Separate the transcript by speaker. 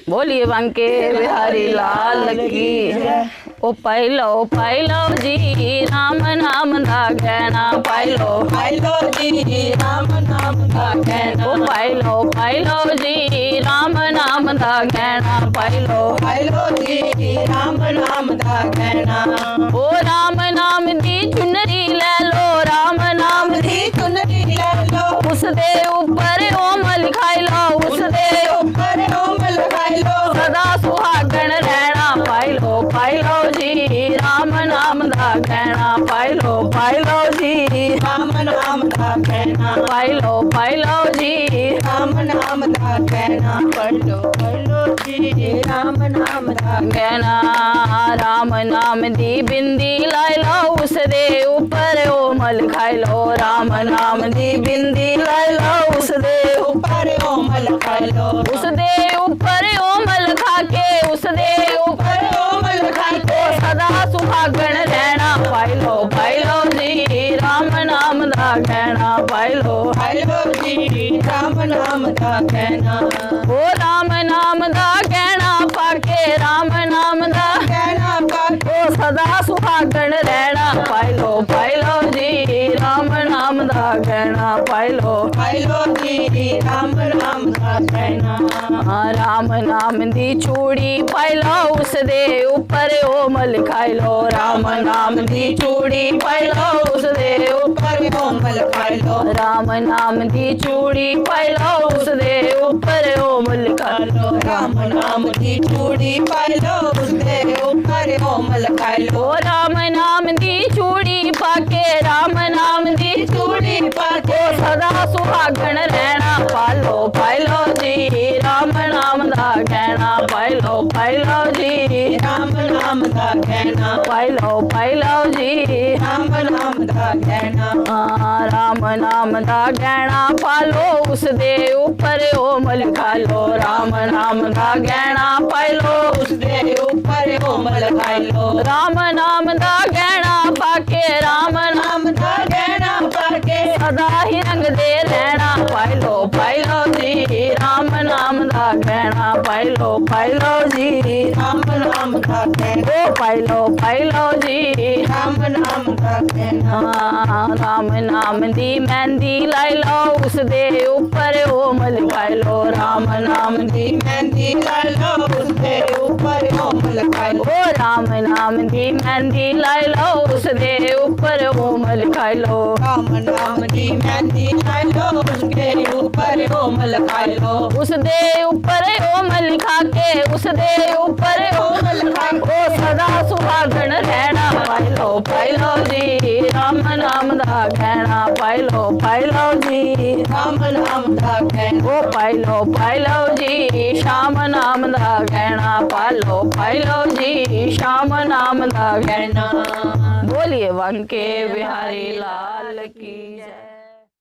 Speaker 1: बोलिए बांके बिहारी लाल की जय। ओ पाइलो जी राम नाम दा गहना पाइलो
Speaker 2: जी राम नाम दा गहना।
Speaker 1: ओ पाइलो जी राम नाम दा गहना पाइलो
Speaker 2: जी राम नाम दा गहना।
Speaker 1: ओ राम नाम दी चुनरी ले लो राम नाम दी
Speaker 2: चुनरी ले लो
Speaker 1: उस दे ऊपर ओम लिखाई लो उस दे
Speaker 2: ऊपर ओम लगाई लो
Speaker 1: सदा सुहागन रहना पाइलो जी राम नाम दा गहना पाइलो जी
Speaker 2: राम नाम दा गहना।
Speaker 1: पाइलो जी
Speaker 2: राम नाम दा गहना। पढ़ लो जी राम नाम दा
Speaker 1: गहना राम नाम दी बिंदी लाई लो उस दे ऊपर ओम लिखाई लो राम नाम दी बिंदी लाई लो उस दे
Speaker 2: ऊपर ओम लगाई लो
Speaker 1: उस दे ऊपर ओम लिखा के उस दे ऊपर
Speaker 2: ओम लगाई के
Speaker 1: सदा सुहागन रहना पाइलो जी राम नाम दा गहना पाइलो
Speaker 2: जी राम नाम दा गहना।
Speaker 1: ओ राम नाम दा गहना पाके राम नाम दा
Speaker 2: गहना पाके
Speaker 1: ओ सदा सुहागन रहना पाइलो जी राम नाम दा गहना पाइलो
Speaker 2: जी राम नाम दा गहना।
Speaker 1: राम नाम दी चूड़ी पाइलो उस दे ऊपर ओम लिखाई लो राम नाम दी चूड़ी पाइलो उस दे ऊपर
Speaker 2: ओम लगाई लो
Speaker 1: राम नाम दी चूड़ी पाइलो उस दे ऊपर ओम लिखाई लो
Speaker 2: राम नाम दी चूड़ी पाई लो उसके ऊपर ओम लगाई लो
Speaker 1: ओ राम नाम दी चूड़ी पाके राम नाम दी
Speaker 2: चूड़ी पाके
Speaker 1: सदा सुहागन रहना पाइलो जी राम नाम दा गहना पाइलो जी
Speaker 2: राम नाम दा गहना।
Speaker 1: पाइलो जी
Speaker 2: राम नाम दा गहना।
Speaker 1: राम नाम दा गहना पालो उस दे ऊपर ओम लिखा लो राम नाम दा गहना पाइलो
Speaker 2: उस दे ऊपर ओम लगाई लो
Speaker 1: राम नाम दा गहना पाके राम
Speaker 2: नाम दा गहना पाके
Speaker 1: सदा ही रंग दे रहना पाइलो जी राम नाम दा गहना पाइलो जी
Speaker 2: राम नाम दा गहना।
Speaker 1: ओ पाइलो जी
Speaker 2: राम नाम दा गहना।
Speaker 1: राम नाम दी मेहंदी लाई लो उस दे ऊपर ओम लिखाई लो राम नाम दी
Speaker 2: मेहंदी लाई लो उसके ऊपर ओम लगाई लो
Speaker 1: ओ राम नाम दी मेहंदी लाई लो उस दे ऊपर ओम लिखाई लो
Speaker 2: राम नाम दी मेहंदी लाई लो उसके ऊपर ओम लगाई लो
Speaker 1: उस दे ऊपर ओम लिखा के उस दे ऊपर ओम
Speaker 2: लगाई
Speaker 1: ओ सदा सुहागन रहना पाइलो जी राम नाम दा गहना पाइलो जी
Speaker 2: राम नाम दा गहना।
Speaker 1: ओ पाइलो जी श्याम नाम दा गहना पाइलो जी श्याम नाम दा गहना। बोलिए बांके बिहारी लाल की जय।